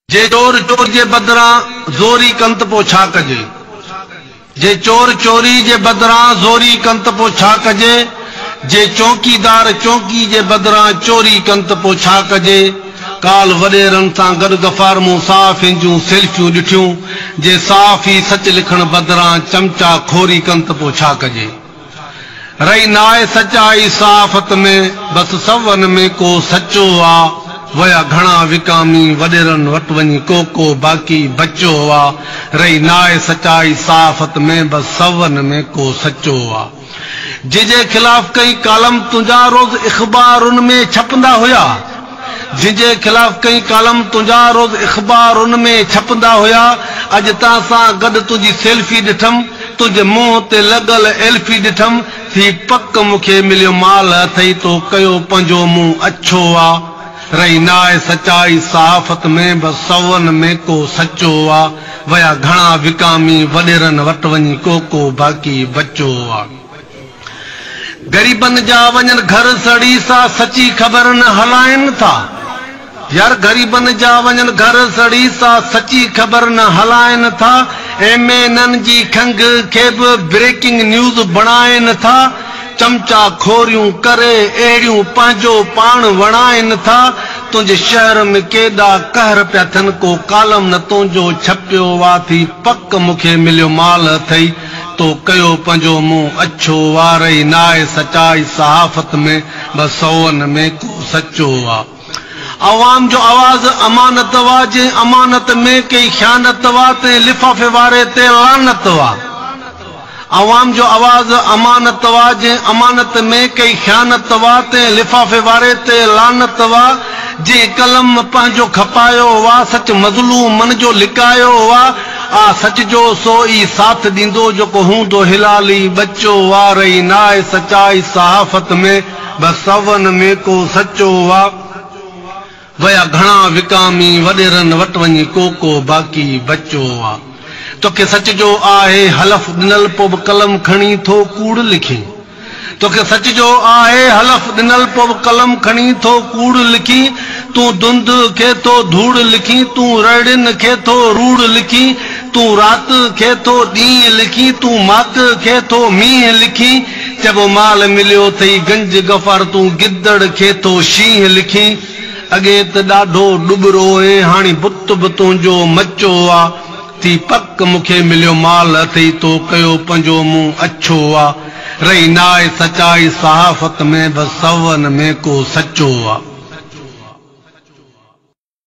जे चोर चोर जे बदरां ज़ोरी कंत पो छा कजे। जे चोर चोरी जे बदरां ज़ोरी कंत पो छा कजे। जे चौकीदार चौकी जे बदरां चोरी कंत पो छा कजे। काल वडेरन सां गॾु गफ़ार मूं साफ़ जूं सेल्फियूं ॾिठियूं। जे साफ़ ई सच लिखण बदरां चमचा खोरी कंत पो छा कजे। रही नाए सचाई साफ़त में बस सवन में को सचो आ। वया घणा विकामी वडेरन वट वञी को बाकी बचो आ। रही नाए सचाई साफ़त में बस सवन में को सचो आ। जिजे खिलाफ कई कालम तुंजा रोज इख़बारुन में छपंदा हुया। जिजे खिलाफ कई कालम तुंजा रोज इख़बारुन में छपंदा हुया। अज तां सां गॾु तुंहिंजी सेल्फी ॾिठम। तुंहिंजे मुंह ते लॻल एल्फी ॾिठम। थी पक मूंखे मिलियो माल अथई तो कयो पंहिंजो मुंहुं अछो आ। रही नाए सचाई साफ़त में बस सवन में को सचो आ। वया घणा विकामी वडेरन वट वञी को बाकी बचो आ। गरीबन जा वञन घर सड़ी सा सची खबर न हलाइन था। यार गरीबन जा वञन घर सड़ी सा सची खबर न हलाइन था। एमएनएन जी खंग खे बि ब्रेकिंग न्यूज़ बणाइन था। चमचा खोरियूं करे एड़ियूं पंहिंजो पाण वणाइन था। तुंहिंजे शहर में केॾा कहर पिया थियनि को कालम न तुंहिंजो छपियो वा। थी पक मूंखे मिलियो माल अथई तो कयो पंहिंजो मुंहुं अछो वा। रही नाए सचाई सहाफ़त में बस सवन में को सचो आ। अवाम जो आवाज़ अमानत वा। जे अमानत में कई ख़यानत वा ते लिफ़ाफ़े वारे ते लानत वा। अवाम जो आवाज़ अमानत वा। जे अमानत में कई ख़यानत वा ते लिफ़ाफ़े वारे ते लानत वा। जे कलम पंहिंजो खपायो वा सच मज़लूमन जो लिकायो वा। आ सच जो सो ई साथ ॾींदो जेको हूंदो हिलाली बचो वा। रही नाए सचाई सहाफ़त में बस सवन में को सचो वा। वया घणा विकामी वडेरन वट वञी को बाकी बचो आ। तोखे सच जो आहे हलफ ॾिनल पो बि कलम खणी थो कूड़ लिखी। तोखे सच जो आहे हलफ ॾिनल पो बि कलम खणी थो कूड़ लिखी। तूं धुंध खे तो धूड़ लिखी। तूं रड़िन खे तो रूड़ लिखी। तूं रात खे तो ॾींहुं लिखी। तूं माक खे तो मींहुं लिखी। जब माल मिलियो थई गंज गफ़ार तूं गिदड़ खे तो शींहं लिखी। अॻे त ॾाढो ॾुबरो ऐं हाणे बुत बि तुंहिंजो मचो आ। थी पक मूंखे मिलियो माल अथई तो कयो पंहिंजो मुंहुं अछो आ। रही नाए सचाई सहाफ़त में बस सवन में को सचो आ।